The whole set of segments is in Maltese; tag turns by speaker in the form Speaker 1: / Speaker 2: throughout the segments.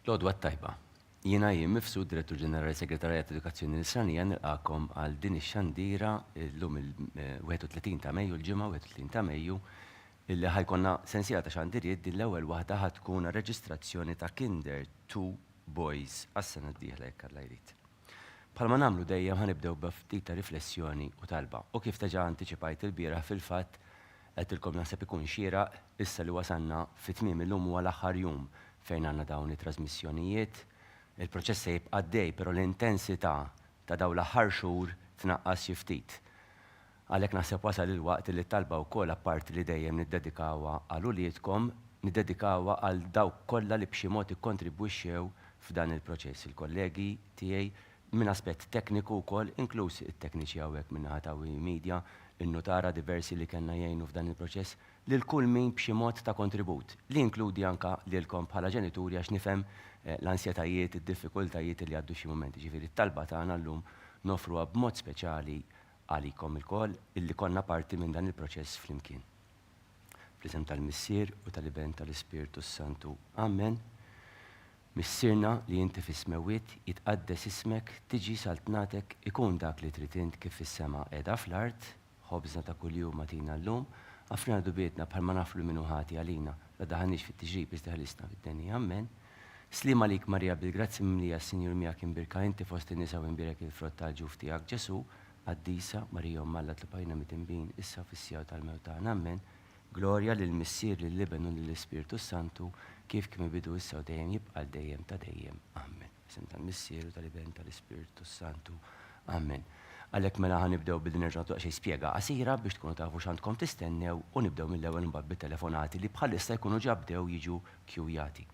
Speaker 1: Lodwa tajba. Jiena jien Mifsud, Direttur Ġenerali Segretarjat Edukazzjoni Nisranija, nilqakom għal din ix-xandira llum il-31 ta' Mejju, l-ġimgħa 31 ta' Mejju, illi ħajkonna sensiela ta' xandiriet din l-ewwel waħda ħad tkun reġistrazzjoni ta' Kinder 2 Boys għas-sena d-dieħla jekk Alla jrid. Bħalma nagħmlu dejjem ħanibdew b'ftit ta' riflessjoni u talba. U kif teġa antiċipajt il-bieraħ fil-fatt qedtilkom naħseb ikun xieraq issa li wasanna fit-tmiem illum huwa l-aħħar jum fejn għandna dawn it-trasmissjonijiet. Il-proċess se jibqa' għaddej, però l-intensità ta' dawn l-aħħar xhur tnaqqas xi ftit. Għalhekk naħseb wasal il-waqt li talba wkoll apparti li dejjem niddedikawha għal uliedkom, niddedikawha għal dawk kollha li b'xi mod ikkontribwixxew f'dan il-proċess. Il-kollegi tiegħi minn aspett tekniku wkoll, inkluż it-tekniċi hawnhekk minn naħa ta' media, in-notara diversi li kellna jgħinu f'dan il-proċess, lil kull min b'xi mod ta' kontribut, li inkludi anka lilkom bħala ġenituri għax nifhem l-ansjetajiet, id-diffikultajiet li għaddu xi momenti. Ġifieri t-talba tagħna llum nofruha b'mod speċjali għalikom ilkoll illi konna parti minn dan il-proċess flimkien. Fl-isem tal-Missier u tal-Iben tal-Ispirtu Santu. Amen. Missirna li inti fis-smewiet jitqaddes ismek, tiġi saltnatek, ikun dak li trid int kif fis-sema qiegħda fl-art, ħobżna ta' kuljum matina llum, ħafna dubietna bħalma naflu minnu ħati għalina, la daħanix fit-tiġrib iżdaħlisna fid-denja. Amen. Slima lik Marija bil-grazzi mimlija s-Sinjur miegħek imbirka inti fost in-nisa u imbirek il-frott tal-ġuf tiegħek Ġesu, Qaddisa Marija Malla tlabajna mitinbin issa fis-sjaw tal-mewt tagħna. Amen. Glorja lill-Missier lill-Iben u lill-Ispirtu Santu kif kemm ibidu issa u dejjem jibqa' dejjem ta' dejjem. Amen. Isem tal-Missier u tal-Iben tal-Ispirtu Santu. Amen. Għalhekk mela ħanibdew billi nerġa' nagħtu xi spjega qasira biex tkunu tafu x'għandkom tistennew u nibdew mill-ewwel imbagħad bit-telefonati li bħalissa jkunu ġa bdew jiġu kjujati.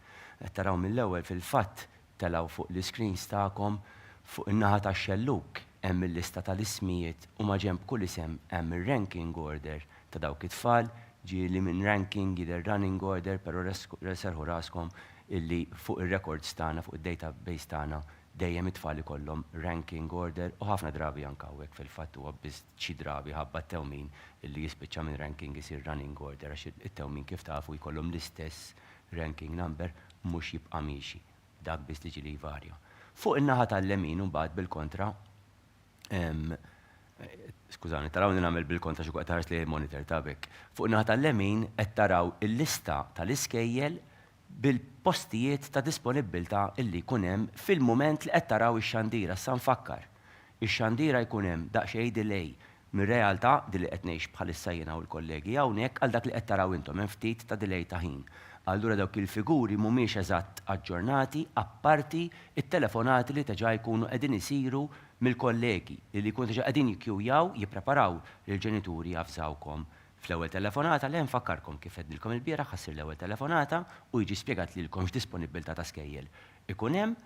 Speaker 1: Taraw mill-ewwel fil-fatt telgħu fuq l-iscreens tagħkom fuq in-naħa tax-xelluk hemm il-lista tal-ismijiet u ma' ġenb kull isem hemm ir-ranking order ta' dawk it-tfal, ġieli minn ranking jidher running order, però serħu raskom illi fuq ir-records tagħna, fuq id-database tagħna dejjem it-tfal ikollhom ranking order u ħafna drabi anke hawnhekk fil-fatt huwa biss xi drabi ħabba t-tewmin illi jispiċċa minn ranking isir running order għax it-tewmin kif tafu jkollhom l-istess ranking number mhux jibqa' miexi. Dak biss tiġi li jvarja. Fuq in-naħa tal-lemin u mbagħad bil-kontra skużani, taraw li nagħmel bil-kontra xi qed taħares li monitor tabek. Fuq in-naħa tal-lemin qed taraw il-lista tal-iskejjel bil-postijiet ta' disponibilità illi jkun hemm fil-mument li qed taraw ix-xandira. Sa nfakkar. Ix-xandira jkun hemm daqsxejn delay mir-realtà li qed ngħix bħalissa jiena u l-kollegi hawnhekk għal dak li qed taraw intom hemm ftit ta' delay ta' ħin. Allura dawk il-figuri mhumiex eżatt aġġornati apparti it-telefonati li teġa jkunu qegħdin isiru mill-kollegi li jkunu teġa qegħdin jikkjujaw jippreparaw lill-ġenituri jafżawkom fl-ewwel telefonata li nfakkarkom kif qedilkom il-bieraħ ħassir l-ewwel telefonata u jiġi spjegat lilkom x'disponibilità ta' skejjel. Ikun hemm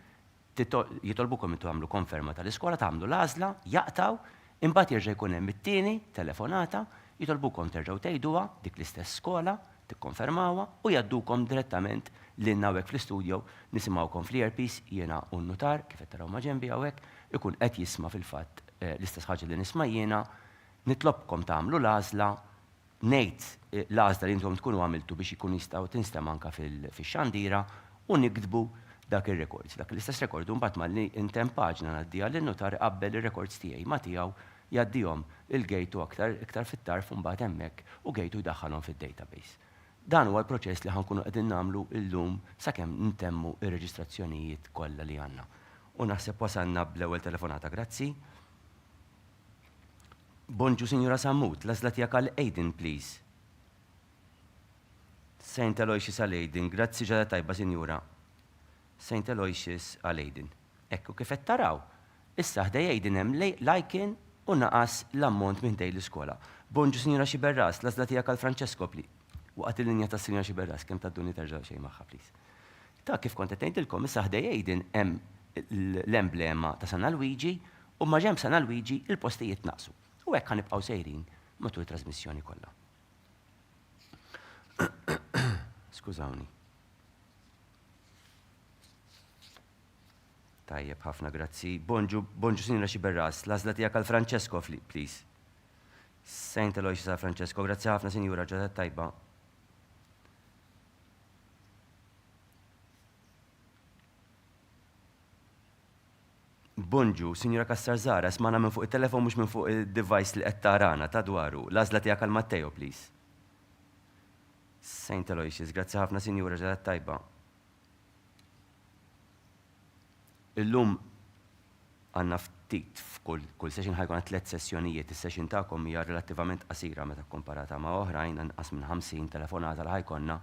Speaker 1: jitolbukom intu għamlu konferma tal-iskola tagħmlu l-għażla, jaqtaw, imbagħad jerġa' jkun hemm it-tieni telefonata, jitolbukom terġgħu tgħiduha dik l-istess skola, tikkonfermawha u jaddukom direttament lil hawnhekk fl-istudju nisimgħukom fl-earpiece jiena u n-nutar kif qed taraw ma' ġenbi hawnhekk ikun qed jisma' fil-fatt l-istess ħaġa li nisma' jiena, nitlobkom tagħmlu l-għażla, ngħid l-għażla li intom tkunu għamiltu biex ikun jistgħu tinstema' anke fix-xandira u nikdbu dak ir-records. Dak l-istess record mbagħad malli intem paġna ngħaddiha lin-nutar qabbel ir-records tiegħi ma' tiegħu jgħaddihom il-gejtu iktar fit-tarf mbagħad hemmhekk u gejtu jdaħħalhom fid-database. Dan huwa l-proċess li ħankunu qegħdin nagħmlu llum sakemm nintemmu r-reġistrazzjonijiet kollha li għandna. U naħseb wasalna bl-ewwel telefonata, grazzi. Bonġu Sinjura Sammut, l-għażla tiegħek għal Aiden, please. Saint Aloysius għal Aiden, grazzi ġada tajba Sinjura. Saint Aloysius għal Aiden. Ekku kif qed taraw. Issa ħdej Aiden hemm lajkien u naqas l-ammont minn dej l-iskola. Bonġu Sinjura Xiberras, l-għażla tiegħek għal Francesco, please. Waqt il-linja ta' Sinjora Xiberras, kemm tadduni terġa' xejn magħha, please. Ta' kif kont qed ngħidilkom issa ħdej Aiden hemm l-emblema ta' San Luigi u ma' ġenb San Luigi il-postijiet naqsu. U hekk ħanibqgħu sejrin matul it-trasmissjoni kollha. Skużawni. Tajjeb, ħafna grazzi. Bonġu Sinjora Xiberras, l-għażla tiegħek għal Francesco, please. Saint Aloysius għal Francesco, grazzi ħafna Sinjura ġada tajba. Bonġu, Sinjura Kassar Zara, smana minn fuq il-telefon mhux minn fuq il-device li qed tarana ta' dwaru. L-għażla tiegħek għal Matteo, please. Saint Aloysius, grazzi ħafna Sinjura ġelat tajba. Illum għandna ftit f'kull session ħajkun 3 sessjonijiet. Is-session tagħkom hija relattivament qasira meta kkomparata ma' oħrajn anqas minn 50 telefonata li ħajkonna.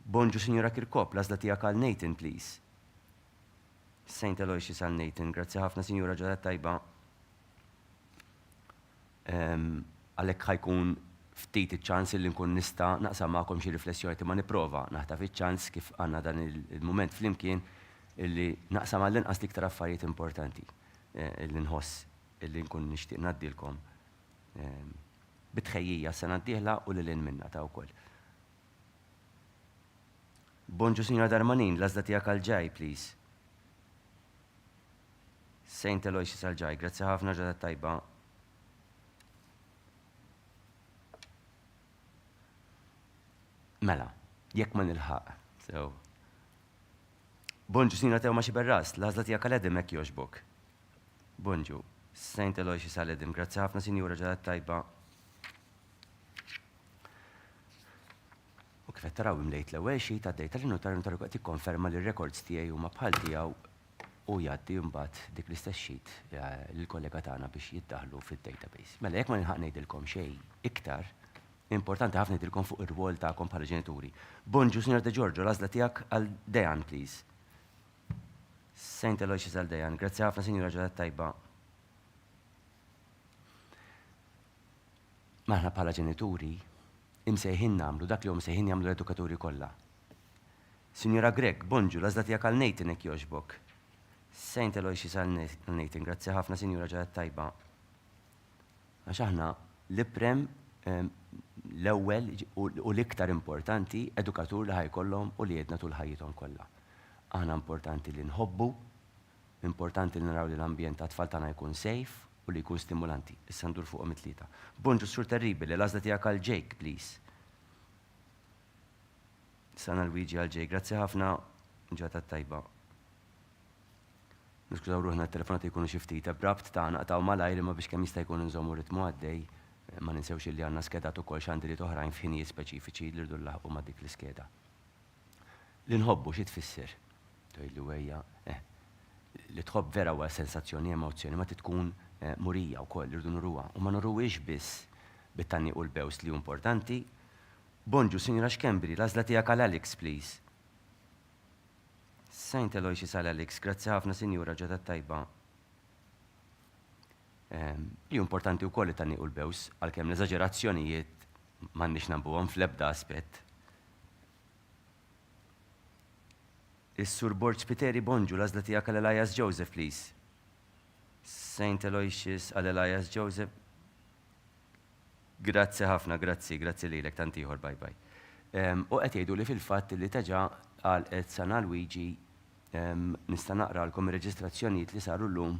Speaker 1: Bonġu Sinjura Kirkop, l-għażla tiegħek għal Nathan, please. Saint Aloysius għal Nathan, grazzi ħafna Sinjura ġelat tajba. Għalhekk ħajkun ftit iċ-ċans li nkun nista' naqsam magħkom xi riflessjoni ma nipprova naħtaf iċ-ċans kif għandna dan il-mument flimkien illi naqsam għall-inqas l-iktar affarijiet importanti illi nħoss illi nkun nixtieq ngħaddilkom bitħejjija s-sena d-dieħla u lil minnha ta' wkoll. Bonġu Sinjora Darmanin, l-għażla tiegħek għal ġaj, please. Saint Aloysius għal ġaj, grazzi ħafna ġelat tajba. Mela, jekk ma nilħaq. Bonġu Sinjora Teo ma xiberras, l-għażla tiegħek għal Edim hekk jogħġbok. Bonġu, Saint Aloysius għal Edim, grazzi ħafna Sinjura ġelat tajba. U kif qed taraw imlejt l-ewwel xi ta' dejta li notar qed tikkonferma li r-records tiegħi huma bħal tiegħu u jgħaddi mbagħad dik l-istess sheet lill-kollega tagħna biex jiddaħħlu fid-database. Mela jekk ma nilħaq ngħidilkom xejn iktar, importanti ħafna ngħidilkom fuq ir-rwol tagħkom bħala ġenituri. Bonġu Sinjor De Giorgio, l-għażla tiegħek għal Dejan, please. Saint Aloysius għal Dejan, grazzi ħafna Sinjura ġelat tajba. Maħna bħala ġenituri imsejħin nagħmlu dak li hum sejħin jagħmlu l-edukaturi kollha. Sinjura Greg, bonġu, l-għażla tiegħek għal Nathan hekk jogħġbok. Saint Aloysius għal Nathan, grazzi ħafna Sinjura ġelat tajba. Għax aħna l-iprem l-ewwel u l-iktar importanti edukatur li ħajkollhom u li jedna tul ħajjithom kollha. Aħna importanti li nħobbu, importanti li naraw li l-ambjent ta' tfal tagħna jkun safe u li jkun stimulanti. Issa ndur fuqhom it-tlieta. Bonġu Sur Terribili, l-għażla tiegħek għal Jake, please. Sana Luigi għal Jake, grazzi ħafna ġelat tajba. Niskużaw ruħna t-telefonati jkunu xi ftit abrupt tagħna qtaw malajr imma biex kemm jista' jkun inżommu ritmu għaddej ma ninsewx li għandna skedat ukoll x'għandiliet oħrajn f'ħinijiet speċifiċi li rridu nlaħqu ma' dik l-iskeda. Li nħobbu xi tfisser. Tgħidlu wejja, li tħobb vera huwa sensazzjoni, emozzjoni, ma tkun murija wkoll irridu nurruha u ma nurruhiex biss bit-tanni u l-bews li hu importanti. Bonġu Sinjura Xkembri, l-għażla tiegħek għal Alex, please. Saint Aloysius għal Alex, grazzi ħafna Sinjura ġelat tajba. Li importanti wkoll li tanni u l-bews għalkemm l-eżaġerazzjonijiet m'għandniex nagħmluhom fl-ebda aspett. Is-Sur Borġ Piteri bonġu, l-għażla tiegħek għal Elias Joseph, please. Saint Aloysius għal Elias Joseph. Grazzi ħafna, grazzi lilek tant ieħor, bye bye. U qed jgħidu li fil-fatt li teġa għal Sana Luigi nista' naqralkom ir-reġistrazzjonijiet li saru llum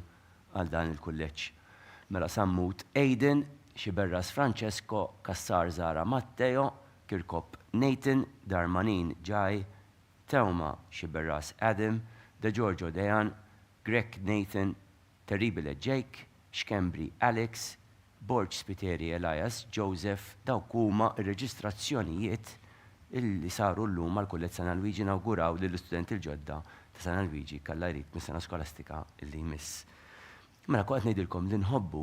Speaker 1: għal dan il-kulleġġ. Mela Sammut Aiden, Xiberras Francesco, Kassar Zara Matteo, Kirkop Nathan, Darmanin Jai, Teuma Xiberras Adam, De Giorgio Dejan, Greg Nathan, Terribile Jake, Xkembri Alex, Borġ Spiteri Elias Joseph, dawk huma r-reġistrazzjonijiet illi saru llum mal-kulleġġ Sana Luigi nawguraw lill-istudenti l-ġodda ta' Sana Luigi kalla jrid mis-sena skolastika illi jmiss. Mela qed ngħidilkom li nħobbu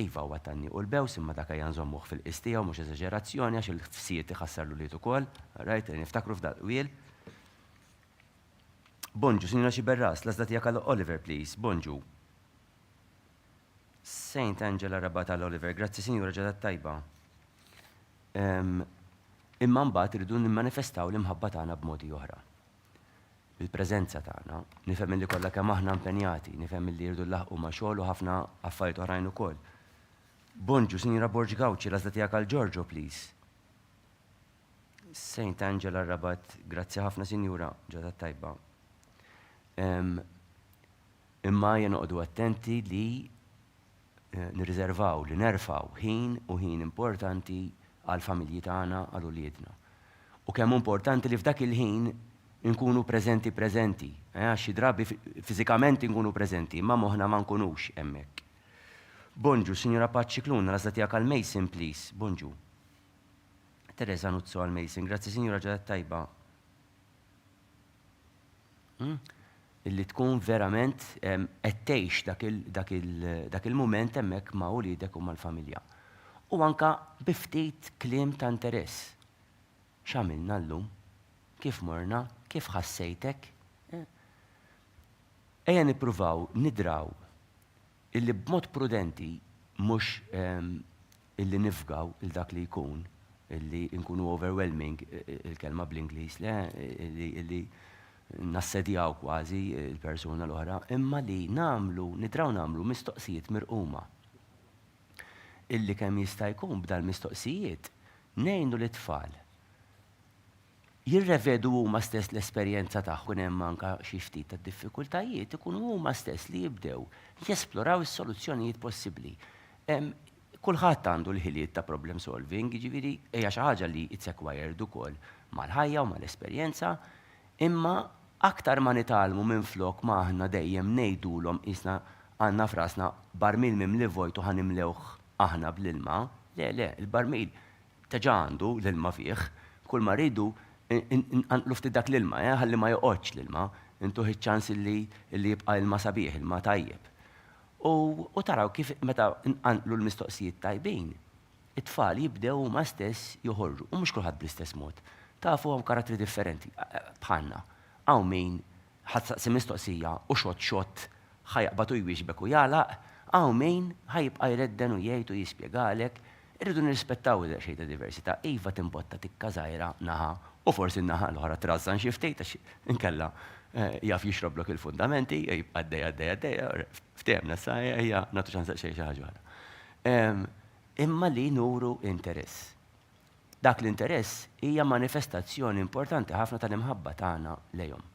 Speaker 1: iva huwa tanni u l-bews imma dak hija nżommuh fil-qistija u mhux eżaġerazzjoni għax il-ħsijiet iħassarlu liet ukoll, rajt niftakru f'dak wiel. Bonġu, Sinjura Xiberras, l-għażla tiegħek għal Oliver, please. Bonġu. Saint Angela Rabat għal Oliver, grazzi Sinjura ġelat tajba. Imma mbagħad irridu nimmanifestaw l-imħabba tagħna b'modi oħra. Il-preżenza tagħna, nifhem li kollha kemm aħna impenjati, nifhem li rridu nlaħqu ma' xogħol u ħafna affarijiet oħrajn ukoll. Bonġu, Sinjura Borġ Gawċi, l-għażla tiegħek għal Giorgio, please. Saint Angela Rabat, grazzi ħafna Sinjura ġelat tajba. Imma jenoqdu attenti li nirriservaw, li nerfaw ħin u ħin importanti għal-familji tagħna, għal-uliedna. U kemm importanti li f'dak il-ħin nkunu preżenti Xi drabi fiżikament inkunu preżenti, ma moħna ma nkunux hemmhekk. Bonġu, Sinjura Paċċiklun, la tiegħek għal Mason, please. Bonġu. Teresa Nuzzo għal Mason, grazzi Sinjura ġadet tajba. Illi tkun verament qed tgħix dak il-mument hemmhekk ma' wliedek u mal-familja. U anka biftit kliem ta' interess. X'għamilna llum? Kif morna? Kif ħassejtek? Ejja nippruvaw nidraw illi b'mod prudenti mhux illi nifgaw il-dak li jkun, illi nkunu overwhelming il-kelma bl-Ingliż, illi nassedjaw kważi il-persuna l-oħra, imma li nidraw nagħmlu mistoqsijiet mirquma. Illi kemm jista' jkun b'dal mistoqsijiet ngħinu l-itfal jirrevedu huma stess l-esperjenza tagħhom hemm anke xi ftit ta' diffikultajiet ikunu huma stess li jibdew jesploraw is-soluzzjonijiet possibbli. Kulħadd għandu l-ħiliet ta' problem solving, jiġifieri hija xi ħaġa li it's acquired ukoll mal-ħajja u mal-esperjenza, imma aktar ma nitgħallmu minflok ma aħna dejjem ngħidulhom isna għandna frasna barmil mimli vojtu ħanimlewh aħna bl-ilma. Le, il-barmil teġa għandu l-ilma fih, kull ma rridu nqantlu ftit dak l-ilma, ħalli ma joqgħodx l-ilma, intuh iċ-ċans li jibqa' ilma sabiħ, ilma tajjeb. U taraw kif meta nqantlu l-mistoqsijiet tajbin, it-tfal jibdew huma stess joħorġu, u mhux kulħadd bl-istess mod. Tafu hawn karattri differenti bħalna. Hawn min ħadsaqsi mistoqsija u xott ħajqbad u jwieġbek u jagħlaq, hawn min ħajibqa' jredden u jgħid u jispjegalek. Irridu nirrispettaw xejn ta' diversità. Iva timbotta tikka żgħira naħa u forsi n-naħa l-oħra trażżan xi ftit għax inkella jaf jixroblok il-fundamenti, għaddej, ftehmna sa hija nagħtu ċans xejn xi ħaġa oħra. Imma li nuru interess. Dak l-interess hija manifestazzjoni importanti ħafna tal-imħabba tagħna lejhom.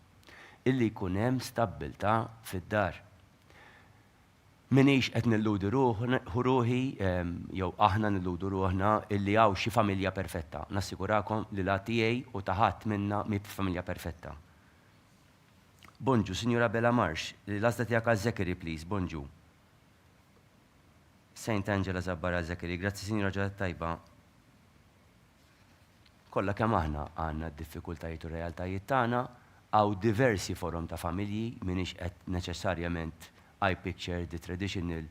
Speaker 1: Illi jkun hemm stabbiltà fid-dar. Minix qed nilludi ruħi, jew aħna nilludu ruħna illi hawn xi familja perfetta. Nassigurakom li la tiegħi u taħat minna mi familja perfetta. Bonġu, Sinjura Bella Marx, l-għażla tiegħek għal Zekeri, please, bonġu. Saint Angela Zabbara Zekeri, grazzi Sinjura ġadet tajba. Kollha kemm aħna għandna d-diffikultajiet u realtajiet tagħna, hawn diversi forom ta' familji minix qed neċessarjament I picture the traditional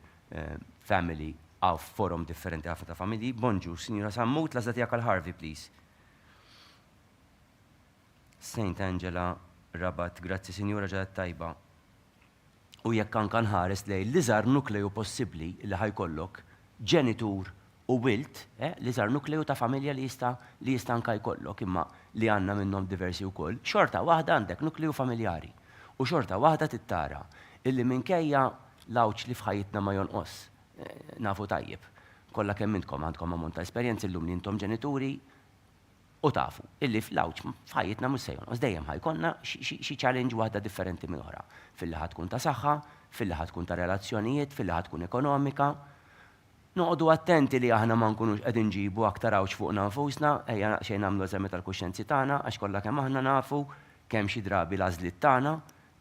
Speaker 1: family of forum differenti ħafna ta' familji. Bonġu, Sinjura Sammut, l-għażla tiegħek għal Harvey, please. Saint Angela Rabat, grazzi Sinjura ġadet tajba. U jekk anke nħares lejn l-iżgħar nukleju possibbli li ħajkollok ġenitur u wilt, l-iżgħar nukleju ta' familja li jista' anke jkollok imma li għandna minnhom diversi wkoll, xorta waħda għandek nukleju familjari u xorta waħda tittara illi minkejja l-awċ li fħajitna ma jonqos, nafu tajjeb. Kollha kemm intkom għandkom ammont ta' esperjenzi llum li intom ġenituri u tafu illi fl-awċ fħajitna mhux se jonqos. Dejjem ħajkonna xi challenge waħda differenti minn oħra. Fil-li ħad tkun ta' saħħa, fil-li ħad tkun ta' relazzjonijiet, fil-li ħad tkun ekonomika. Noqogħdu attenti li aħna ma nkunux qegħdin nġibu aktar awċ fuqna nfusna, ejja xejn nagħmlu eżami tal-kuxjenzi tagħna għax kollha kemm aħna nafu kemm xi drabi l-għażliet tagħna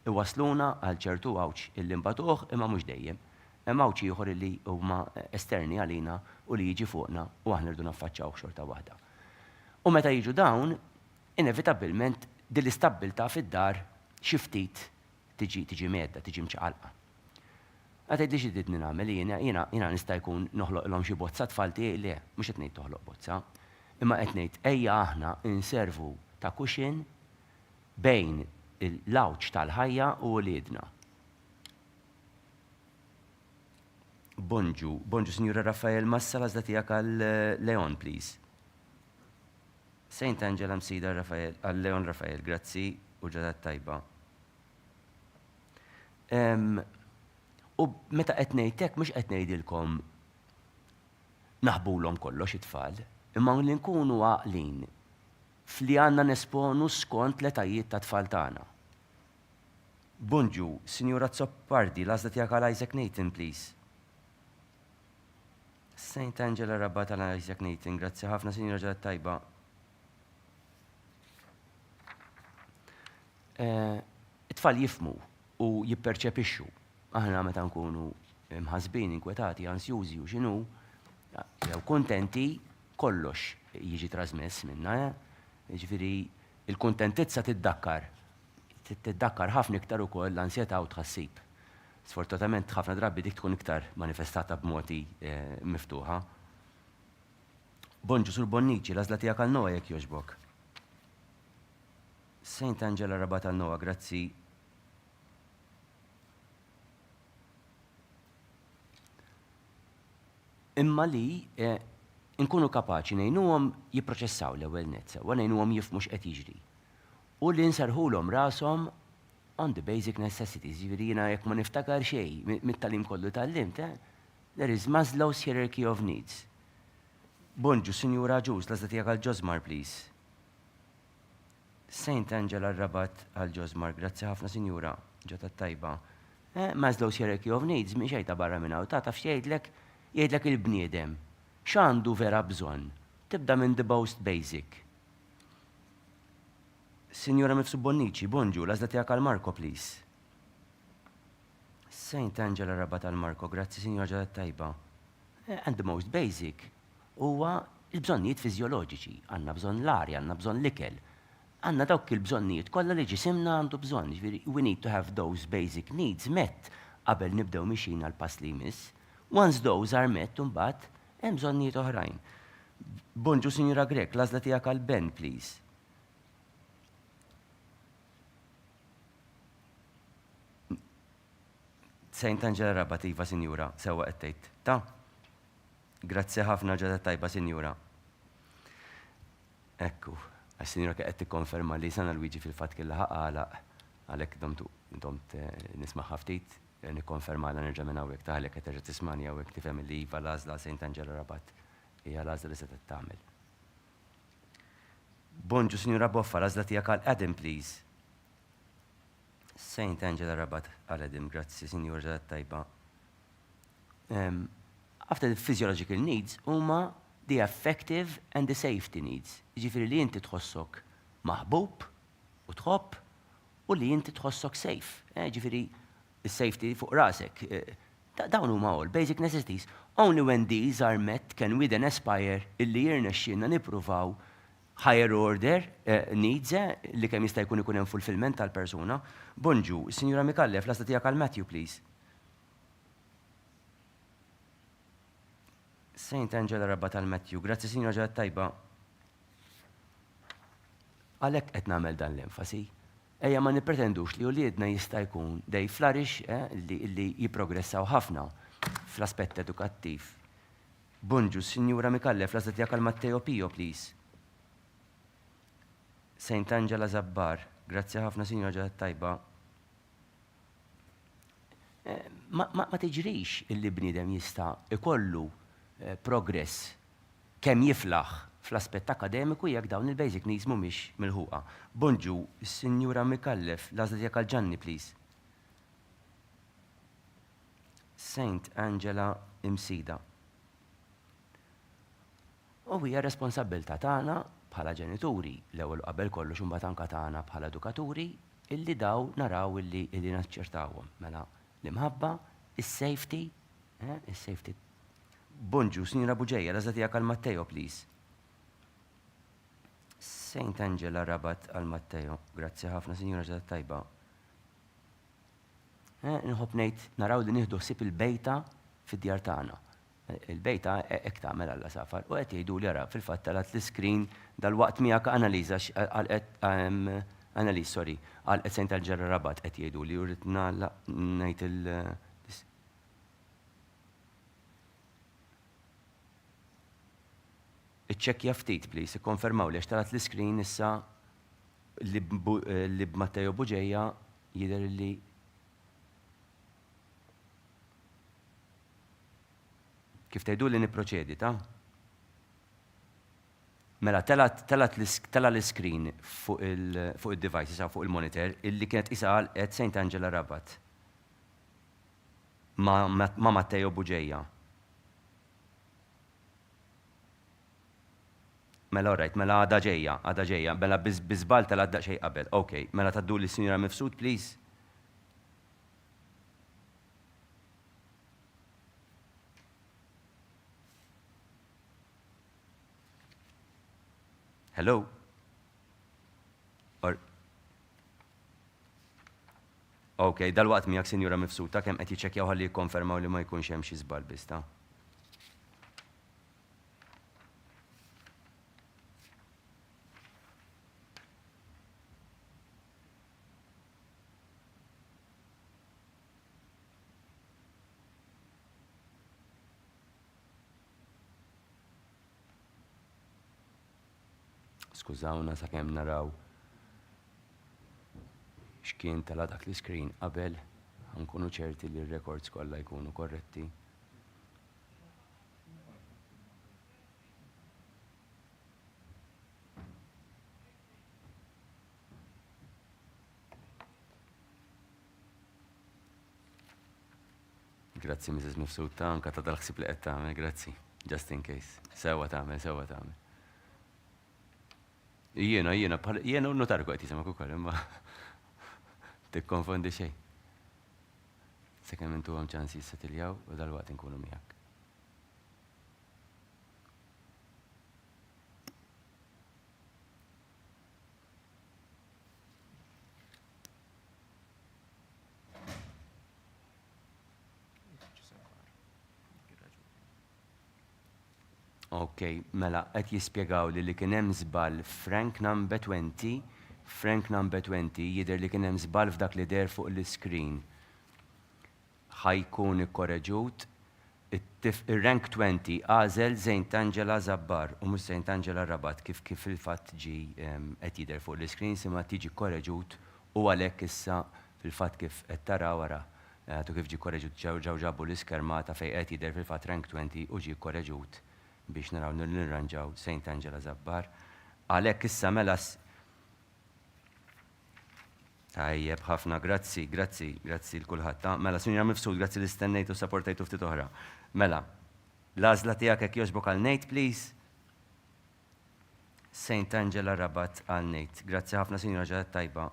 Speaker 1: iwasluna għal ċertu għawċ illi mbagħtuh imma mhux dejjem. Hemm għawċ ieħor illi huma esterni għalina u li jiġi fuqna u aħna rridu naffaċċaw xorta waħda. U meta jiġu dawn, inevitabilment din l-istabbiltà fid-dar xi ftit tiġi medda, tiġi mċaqalqa. Għatej xi tidni nagħmel jiena nista' jkun noħloqlhom xi bozza tfal tiegħi le, mhux qed ngħid toħloq bozza, imma qed ngħid ejja aħna inservu ta' kuxin bejn l-awċ tal-ħajja u l-idna. Bonġu, Sinjura Raffael Massa, l-għażla tiegħek għal Leon, please. Saint Angela Msida għal Leon Raffael, grazzi u ġadat tajba. U meta qed ngħidlek mhux qed ngħidilkom naħbulhom kollox it-tfal, imma li nkunu għaqlin fli għandna nesponu skont l-etajiet ta' tfal tagħna. Bonġu, Sinjura Zoppardi, l-għażla tiegħek għal Isaac Nathan, please. Saint Angela Rabat għal Isaac Nathan, grazzi ħafna Sinjura ġadet tajba. it-tfal jifmu u jipperċepixxu. Aħna meta nkunu mħasbin, inkwetati, ansjużi u x'inhu, jew kuntenti, kollox jiġi trasmess minna. Jiġifieri il-kuntentizza tiddakkar ħafna iktar ukoll l-ansjetà u tħassib. Sfortunatament ħafna drabi dik tkun iktar manifestata b'modi miftuħa. Bonġu sur Bonnici, l-għażla tiegħek għal Noa jekk jogħġbok. Saint Angela Rabat għal Noa, grazzi. Imma li nkunu kapaċi ngħinuhom jipproċessaw l-ewwel nett sewwa, ngħinuhom jifhmu x'qed jiġri. U li nsarħulhom rashom on the basic necessities, jiġifieri jiena jekk ma niftakar xejn mit-tagħlim kollu tallimt, there is Maslow's hierarchy of needs. Bonġu, Sinjura Ġus, l-għażla tiegħek għal Ġosmar, please. Saint Angela Rabat għal Ġosmar, grazzi ħafna Sinjura, ġota tajba. Maslow's hierarchy of needs mhix xejta barra minn hawn, taf x'jgħidlek il-bniedem. X'għandu vera bżonn? Tibda minn the most basic. Sinjura Mifsu Bonnici, bonġu, l-għażla tiegħek għal Marko, please. Saint Angela Rabat għal Marko, grazzi Sinjura ġota tajba. And the most basic huwa l-bżonnijiet fiżjoloġiċi. Għandna bżonn l-arja, għandna bżonn l-ikel. Għandna dawk il-bżonnijiet kollha li ġisimna għandu bżonn. We need to have those basic needs met qabel nibdew mixin għal pass li jmiss. Once those are met, imbagħad hemm bżonnijiet oħrajn. Bonġu Sinjura Grek, l-għażla tiegħek għal Ben, please. Saint Angela Rabat, iva Sinjura, sewwa qed tgħid. Ta' grazzi ħafna ġada tajba, Sinjura. Ekku, għas-Sinjura qed tikkonferma li Sana Luigi fil-fatt kellha ħaqalaq għalhekk intom nisma' ftit nikkonferma nerġa' minn hawnhekk taħlek qed terġa' tismani hawnhekk tifhem li iva l-għażla Saint Angela Rabat hija l-għażla li se tagħmel. Bonġu Sinjura Boffa, l-għażla tiegħek għal Adam, please. Saint Angela Rabat għal Adam, grazzi Sinjura ġada tajba. After the physiological needs, huma the affective and the safety needs. Ġifieri li inti tħossok maħbub u tħobb u li inti tħossok safe. Ġifieri is-safety fuq rasek. Dawn huma all basic necessities. Only when these are met can we then aspire illi jirnexxielna nippruvaw higher order needs li kemm jista' jkun hemm fulfillment tal-persuna. Bonġu, Sinjura Mikallef, l-għażla tiegħek għal Matthew, please. Saint Angela Rabat għal Matthew, grazzi Sinjora ġada tajba. Għalhekk qed nagħmel dan l-enfasi. Ejja ma nippretendux li uliedna jista' jkun dej flourish li jipprogressaw ħafna fl-aspett edukattiv. Bonġu, Sinjura Mikallef, l-għażla tiegħek għal Matteo Pio, please. Saint Angela Zabbar, grazzi ħafna Sinjora ġada tajba. Ma tiġrix illi bniedem jista' ikollu progress kemm jiflaħ fl-aspett akademiku jekk dawn il-basic needs mhumiex milħuqa. Bonġu, Sinjura Mikallef, l-għażla tiegħek għal Ġanni, please. Saint Angela Imsida. U hija responsabbiltà tagħna bħala ġenituri, l-ewwel qabel kollox imbagħad anke tagħna bħala edukaturi, illi daw naraw illi naċċertawhom. Mela l-imħabba, is-safety, is-safety. Bonġu, Sinjura Buġejja, l-għażla tiegħek għal Matteo, please. Saint Angela Rabat għal Matteo, grazzi ħafna Sinjura ġada tajba. Nħobb ngħid naraw li nieħdu ħsieb il-bejta fid-djar tagħna. Il-bejta hekk tagħmel Alla Safar u qed jgħidu li ara fil-fatt talat l-iskrin dal-waqt miegħek għalqet Saint Angela Rabat qed jgħidu li urid ngħid iċċekkja ftit, please, ikkonfermaw li talat l-iskrin issa li b'Matteo Buġejja jidher li kif tgħidu li nipproċedi, ta'? Mela telat l-iskrin fuq il-device, fuq il-monitor, illi kienet isa qed Saint Angela Rabat ma' Matteo Buġejja. Mela orajt, mela għada ġejja, mela bizbal tal-għadda xej qabel. Ok, mela taddu li Sinjura Mifsud, please. Hello? Or... Ok, dal-waqt miegħek Sinjura Mifsuta kemm qed jiċċekkjaw ħalli jikkonfermaw li ma jkunx hemm xi żball biss ta'. Skużawna sakemm naraw x'kien tala dak l-iskrin qabel nkunu ċerti li r-records kollha jkunu korretti. Grazzi Mrs. Mifsuta, anka ta' dal-ħsib li qed tagħmel, grazzi. Just in case. Sewa tagħmel, sewa tagħmel. Jiena u notarku qed jisimgħek ukoll imma tikkonfondi xejn. Sakemm intuhom ċans jissettiljaw u dalwaqt inkunu miegħek. Ok, mela, qed jispjegaw li kien hemm żball Frank number 20, Frank number 20 jidher li kien hemm żball f'dak li der fuq l-iskrin. Ħajkun ikkoreġut ir-rank 20 għażel St. Angela Zabbar u mhux St. Angela Rabat kif fil-fatt ġi qed jidher fuq l-iskrin sima tiġi korreġut u għalhekk issa fil-fatt kif qed tara wara tu kif ġi korreġut ġew ġabu l-iskermata fejn qed jidher fil-fatt rank 20 u ġi korreġut biex naraw nirranġaw St. Angela Zabbar. Għalhekk issa mela tajjeb ħafna, grazzi l-kulħadd. Mela, Sinjura Mifsud, grazzi li stennejtu u sapportajtu ftit oħra. Mela, l-għażla tiegħek hekk jogħġbok għal Nate, please. St. Angela Rabat għal Nate. Grazzi ħafna, Sinjura ġadet tajba.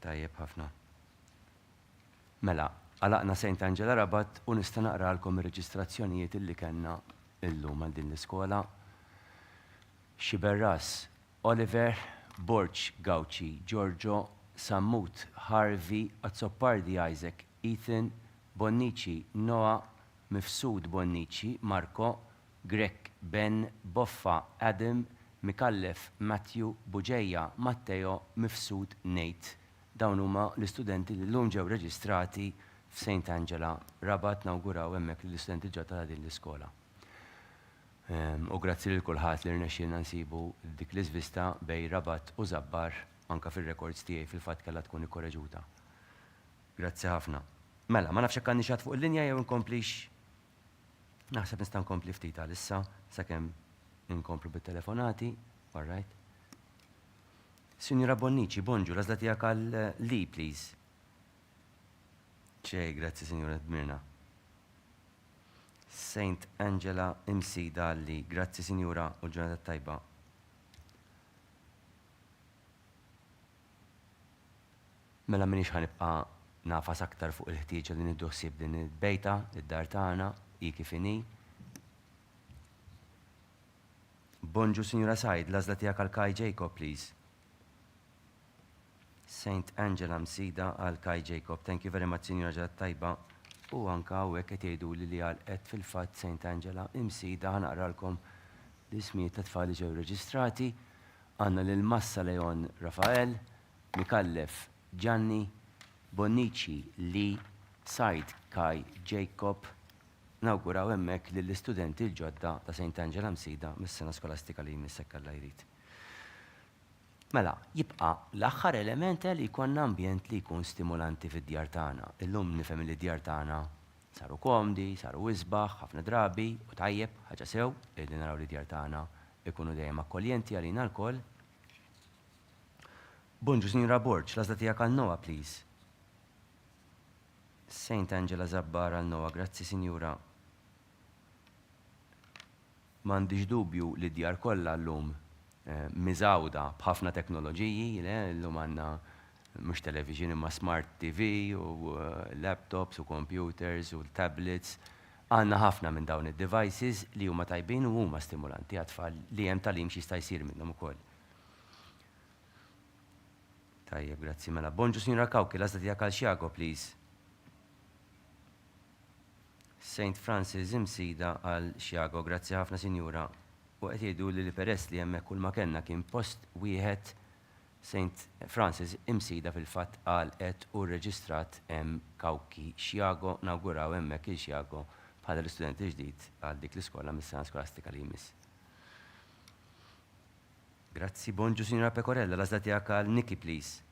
Speaker 1: Tajjeb ħafna. Mela, għalaqna St. Angela Rabat u nista' naqralkom ir-reġistrazzjonijiet illi kellna illum għal din l-iskola. Xiberras, Oliver, Borch Gauci, Giorgio, Sammut, Harvey, Azzopardi Isaac, Ethan, Bonnici, Noah, Mifsud Bonnici, Marco, Grek, Ben, Boffa, Adam, Mikallef, Matthew, Buġeja, Matteo, Mifsud, Nate. Dawn huma l-istudenti li llum ġew reġistrati f'St. Angela Rabat nawguraw hemmhekk lill-istudenti ġodda ta' din l-iskola. U grazzi lil kulħadd li rnexxielna nsibu dik l-iżvista bejn Rabat u Zabbar anke fir-records tiegħi fil-fatt kellha tkun ikkoreġuta. Grazzi ħafna. Mela, ma nafx hekk għandi xagħat fuq il-linja jew inkomplix. Naħseb nista' nkompli ftit għalissa sakemm inkomplu bit-telefonati, all right? Signora Bonnici, bonġu, l-għażla tiegħek għal li, please. ċej, grazzi, Signora Dmirna. St. Angela imsida li, grazzi, Signora, u ġurnata tajba. Mela minix ħanibqa nafas aktar fuq il-ħtieġa li niddossib din il-bejta, id-dar tagħna, hi kif inhi. Bonġu, Signora Said, l-għażla tiegħek għal Kai Jacob, please. St. Angela msida għal Kai Jacob. Thank you very much, Signora ġad tajba. U anka hawnhekk qed jgħidu li għalqet fil-fatt St. Angela imsida ħanaqralkom l-ismijiet ta' tfal li ġew reġistrati. Għandna lil Massa Leon Rafael, Mikallef Gianni, Bonnici Li, Said Kai Jacob. Nawguraw hemmhekk lill-istudenti l-ġodda ta' St. Angela msida mis-sena skolastika li jmissek Alla jrid. Mela, jibqa' l-aħħar element li jkollna ambjent li jkun stimulanti fid-djar tagħna. Illum nifhem li d-djar tagħna saru komdi, saru wisbaħ, ħafna drabi u tajjeb ħaġa sew li naraw li d-djar tagħna ikunu dejjem akkoljenti għalina lkoll. Bonġu, Sinjura Borġ, l-għażla tiegħek għal Noah, please. St. Angela Zabbar għal Noah, grazzi, Sinjura. M'għandix dubju li d-djar kollha llum miżawda b'ħafna teknoloġiji, llum għandna mhux television imma smart TV u laptops u computers u tablets. Għandna ħafna minn dawn id-devices li huma tajbin u huma stimulanti għat-tfal li hemm tal-im x'jista' jsir minnhom ukoll. Tajjeb, grazzi mela. Bonġu Sinjura Kawki, l-għażla tiegħek għal Xiago, please. St. Francis imsida għal Xiago, grazzi ħafna Sinjura. U qed jgħidu li peress li hemmhekk kull ma kellna kien post wieħed St. Francis imsida fil-fatt għalqet u rreġistrat hemm Kawki Xiago, nawguraw hemmhekk il-Xiago bħala l-istudenti ġdid għal dik l-iskola mis-sena skolastika li jmiss. Grazzi, bonġu Sinjora Pecorella, l-għażla tiegħek għal Nikki, please.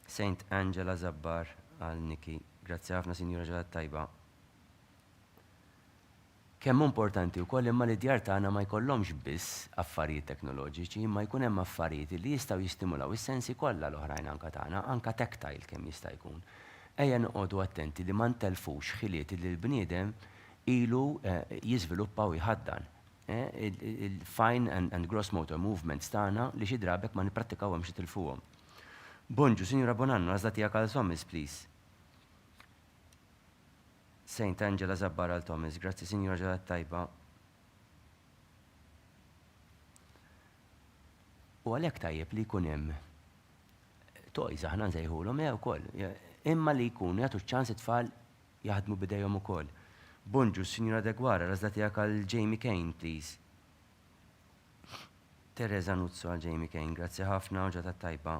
Speaker 1: St. Angela Zabbar għal Nikki. Grazzi ħafna Sinjura ġadat tajba. Kemm importanti wkoll imma li djar tagħna ma jkollhomx biss affarijiet teknoloġiċi, imma jkun hemm affarijiet li jistgħu jistimulaw is-sensi kollha l-oħrajn anke tagħna, anke tactile kemm jista' jkun. Ejja noqogħdu attenti li ma ntelfux ħiliet li l-bniedem ilu jiżviluppa u jħaddan. Il-fine and gross motor movements tagħna li xi drabek ma nipprattikawhom xi tilfuhom. Bonġu, Sinjura Bonanno, għażla tiegħek għal Thomas, please. St. Angela Zabbar għal Thomas, grazzi Sinjura ġadat tajba. U għalhekk tajjeb li jkun hemm toys aħna nsejħulhom wkoll, imma li jkunu jagħtu ċans it-tfal jaħdmu bidejhom ukoll. Bonġu, Sinjura Degwara, għażla tiegħek għal Jamie Kane, please. Teresa Nuzzo għal Jamie Kane, grazzi ħafna u ġadat tajba.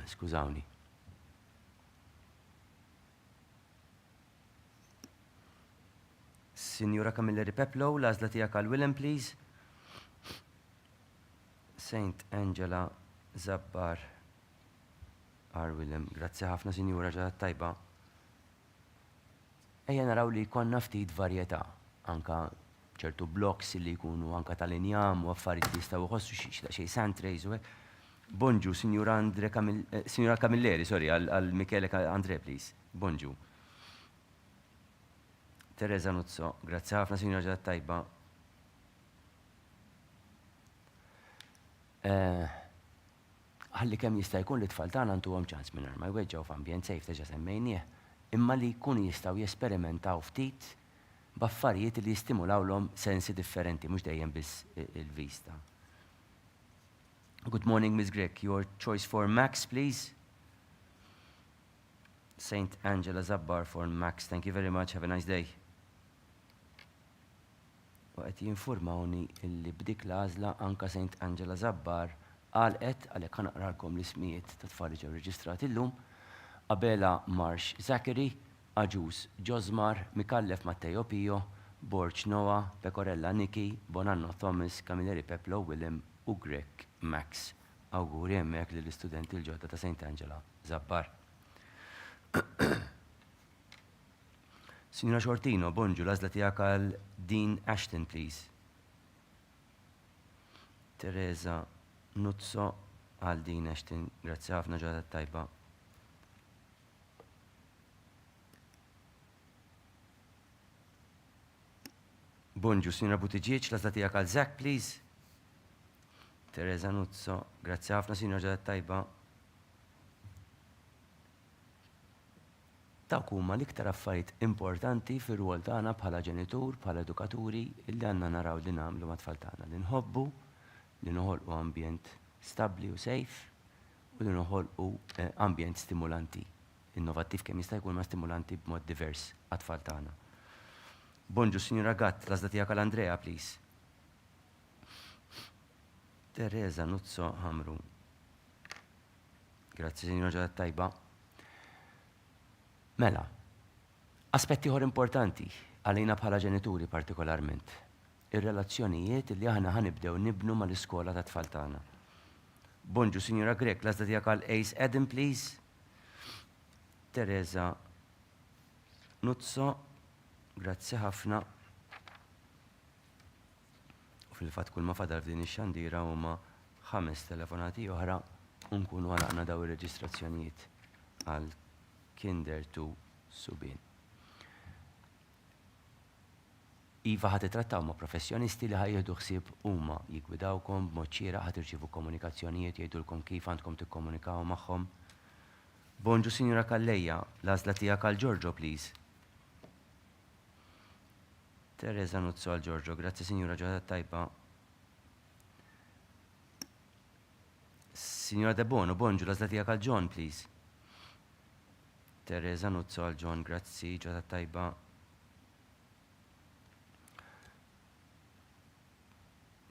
Speaker 1: Skużawni. Signora Camilleri Peplo, l-għażla tiegħek għal Willem, please. St. Angela Zabbar għal Willem. Grazzi ħafna, Sinjura ġadat tajba. Ejja naraw li jkollna ftit varjetà, anka ċertu bloks li jkunu anka tal-injam u affarijiet li jistgħu jħossu xi santrays u hekk. Bonġu, Signora Camilleri, sorry, għal Michele Andre, please. Bonġu. Teresa Nuzzo, grazzi ħafna Sinjora ġadat tajba. Ħalli kemm jista' jkun li tfal tagħna ntuhom ċans mingħajr ma jweġġgħu f'ambjent safe teġa' semmejnieh, imma li jkunu jistgħu jesperimentaw ftit b'affarijiet li jistimulawlhom sensi differenti, mhux dejjem biss il-vista. Good morning, Ms. Grek. Your choice for Max, please. St. Angela Zabbar for Max. Thank you very much. Have a nice day. U qed jinformawni illi b'dik l-għażla anka St. Angela Zabbar għalqet għalhekk ħanaqralkom l-ismijiet ta' tfal li ġew reġistrati llum. Abela Marsh Zachary, Aġus Josmar, Mikallef Matteo Pio, Borċ Noah, Pecorella Nikki, Bonanno Thomas, Camilleri Peplo Willem u Grek Max. Awguri hemmhekk lill istudenti l-ġodda ta' St. Angela Zabbar. Signora Xortino, bonġu, l-għażla tiegħek għal Dean Ashton, please. Teresa Nuzzo għal Dean Ashton, grazzi ħafna ġadat tajba. Bonġu, Signora Butiġieċ, l-għażla tiegħek għal Zach, please. Teresa Nuzzo, grazzi ħafna Signora ġadat tajba. Dawk huma l-iktar affarijiet importanti fir-rwol tagħna bħala ġenitur, bħala edukaturi illi għandna naraw li nagħmlu mat-tfal tagħna. Li nħobbu, li noħolqu ambjent stabbli u safe u li noħolqu ambjent stimulanti, innovattiv kemm jista' jkun ma stimulanti b'mod divers għat-tfal tagħna. Bonġu, Sinjura Gatt, l-għażla tiegħek għal Andrea, please. Teresa Nuzzo Ħamru. Grazzi, Sinjura ġadat tajba. Mela, aspetti ħor importanti għalina bħala ġenituri partikolarment. Ir-relazzjonijiet li aħna ħanibdew nibnu mal-iskola ta' tfal tagħna. Bonġu, Sinjura Grek, l-għażla tiegħek għal Ace Adam, please. Teresa Nuzzo, grazzi ħafna. U fil-fatt kull ma fadal f'din ix-xandira huma 5 telefonati oħra u nkunu għalaqna daw ir-reġistrazzjonijiet għal Kinder to Subin. Iva ħat titrattaw ma' professjonisti li ħajjeħdu ħsieb huma jiggwidawkom b'mod xieraq, ħat irċievu komunikazzjonijiet jgħidulkom kif għandkom tikkomunikaw magħhom. Bonġu Sinjura Kalleja, l-għażla tiegħek għal Giorgio, please. Teresa Nuzzo għal Giorgio, grazzi Sinjura ġodda tajba. Signora De Bono, bonġu, l-għażla tiegħek għal John, please. Teresa Nuzzo għal John, grazzi, ġodda tajba.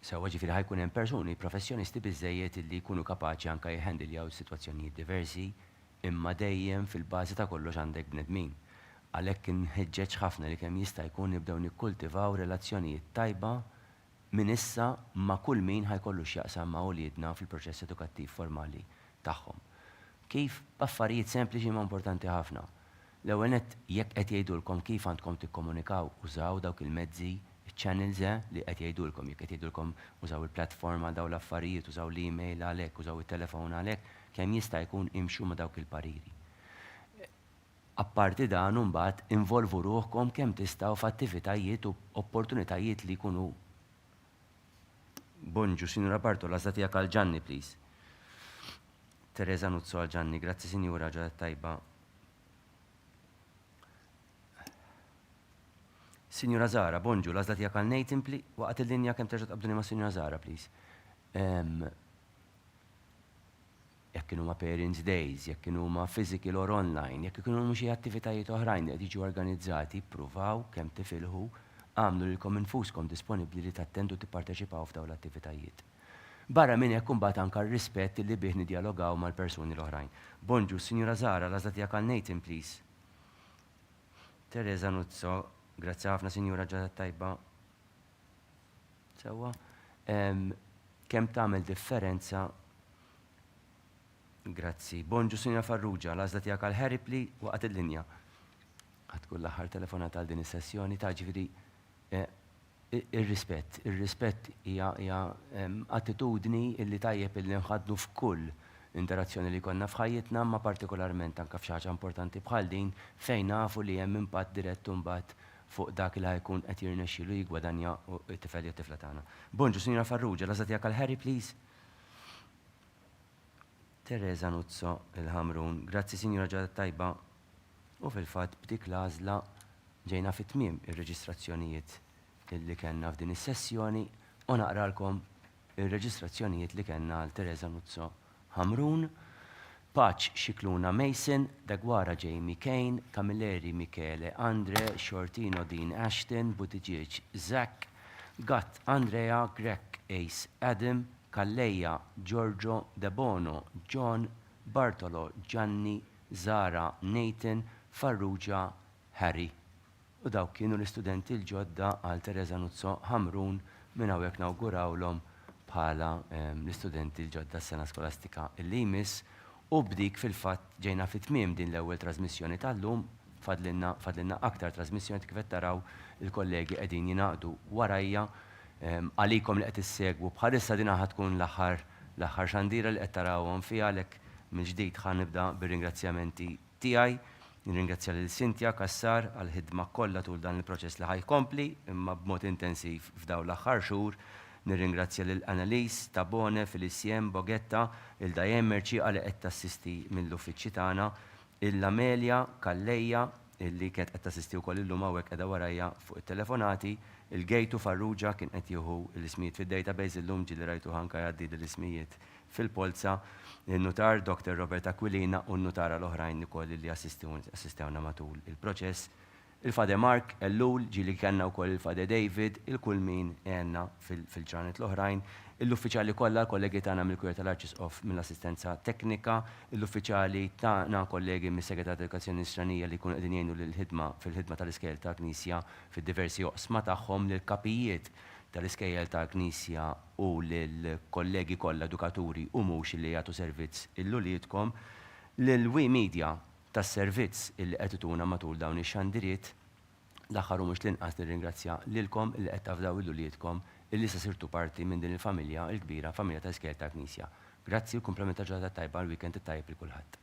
Speaker 1: Sewa ġifieri ħajkun hemm persuni professjonisti biżżejjed illi jkunu kapaċi anke jħendiljaw sitwazzjonijiet diversi, imma dejjem fil-bażi ta' kollox għandek bnedmin. Għalhekk inħeġġeġ ħafna li kemm jista' jkun nibdew nikkultivaw relazzjonijiet tajba minn issa ma' kull min ħajkollu x'jaqsam ma' wliedna fil-proċess edukattiv formali tagħhom. Kif b'affarijiet sempliċi ma' importanti ħafna. L-ewwel nett jekk qed jgħidulkom kif għandkom tikkomunikaw, użaw dawk il-mezzi, channels li qed jgħidulkom, jekk qed jgħidulkom użaw il-platform għal dawn l-affarijiet, użaw l-email għalhekk, użaw it-telefon għalhekk, kemm jista' jkun imxu ma' dawk il-pariri. Apparti dan imbagħad involvu ruħkom kemm tistgħu f'attivitajiet u opportunitajiet li jkunu. Bonġu, Sinjura Bartola, għażla tiegħek għal Gianni, please. Teresa Nuzzo għal Gianni, grazzi Sinjura ġodda tajba. Sinjura Zara, bonġu, l-għażla tiegħek għal Nathan, please. Waqt il-linja kemm terġa' tqabduni ma' Sinjura Zara, please. Jekk kienu ma' parents days, jekk kienu ma' physical or online, jekk kienu xi attivitajiet oħrajn li qed jiġu organizzati, ppruvaw kemm tifilħu għamlu lilkom infuskom disponibbli li tattendu tipparteċipaw f'dawn l-attivitajiet. Barra minn hekk imbagħad anke r-rispett li bih nidjalogaw mal-persuni l-oħrajn. Bonġu, Sinjura Zara, l-għażla tiegħek għal Nathan, please. Teresa Nuzzo, grazzi ħafna Sinjura ġodda tajba. Sewwa, kemm tagħmel differenza. Grazzi. Bonġu Sinjura Farrugia, l-għażla tiegħek għal Harry, please, waqt il-linja. Ħadd tkun l-aħħar telefonata għal din is-sessjoni ta' ġifieri ir-rispett. Ir-rispett hija attitudni illi tajjeb illi nħadnu f'kull interazzjoni li konna f'ħajjitna, ma partikolarment anke f'xi ħaġa importanti bħal din fejn nafu li hemm impatt dirett imbagħad fuq dak li ħajkun qed jirnexxielu jigwadanja t-tifel jew tifla tagħna. Bonġu Sinjura Farrugia, l-għażla tiegħek għal Harry, please. Teresa Nuzzo il-Ħamrun, grazzi Sinjura ġodda tajba. U fil-fatt b'dik l-għażla ġejna fit-tmiem ir-reġistrazzjonijiet li kellna f'din is-sessjoni u naqralkom ir-reġistrazzjonijiet li kellna għal Teresa Nuzzo Ħamrun, Paċ Xikluna Mason, Dagwara Jamie Kane, Camilleri Michele Andre, Shortino Dean Ashton, Buttigieg Zach, Gatt Andrea, Grek Ace Adam, Kalleja Giorgio, De Bono John, Bartolo Gianni, Zara Nathan, Farrugia Harry. U dawk kienu l-istudenti l-ġodda għal Teresa Nuzzo Ħamrun minn hawnhekk nawgurawlhom bħala l-istudenti l-ġodda s-sena skolastika li jmiss u b'dik fil-fatt ġejna fit-tmiem din l-ewwel trasmissjoni tal-lum fadlinna aktar trasmissjoni kif qed taraw il-kollegi qegħdin jingħaqdu warajja għalikom li qed issegwu bħalissa din ħad tkun l-aħħar xandira li qed tarawhom fiha għalhekk mill-ġdid ħa nibda bir-ringrazzjamenti tiegħi. Nirringrazzja lil Cynthia Kassar għall-ħidma kollha tul dan il-proċess li ħajkompli imma b'mod intensiv f'dawn l-aħħar xhur. Nirringrazzja lil Annalise Tabone, Felicien Bogetta, il-Dajem Merċi għal qed tassisti mill-uffiċċji tagħna, il-Amelia Kalleja illi kienet qed tassisti wkoll illum hawnhekk qiegħda warajja fuq it-telefonati, il-Gejtu Farrugia kien qed jieħu l-ismijiet fid-database illum ġieli rajtu ħanka jgħaddi l-ismijiet fil-polza, il-Nutar Dr. Robert Aquilina u n-nutara l-oħrajn ukoll li assistewna matul il-proċess. Il-Fade Mark, Ellul, ġili kellna wkoll il-Fade David, il-kull min għenna fil-ġranet l-oħrajn, l-uffiċjali kollha, kollegi tagħna mill-Kwer tal-Arċisqof mill-assistenza teknika, l-uffiċjali tagħna kollegi mis-Segretar Edukazzjoni Nisranija li jkunu qegħdin jgħinu lill-ħidma fil-ħidma tal-iskejjel tal-Knisja fid-diversi oqsma tagħhom lill-kapijiet tal-iskejjel tal-Knisja u lill-kollegi kollha edukaturi u mhux li jagħtu servizz il-uliedkom, lill-wi media tas-servizz illi qed ituna matul dawn ix-xandiriet. L-aħħar u mhux l-inqas nirringrazzja lilkom illi qed tafdaw il-uliedkom illi se sirtu parti minn din il-familja l-kbira, familja tal-iskejjel tal-Knisja. Grazzi u komplementa ġurnata tajba l-weekend tajjeb li kulħadd.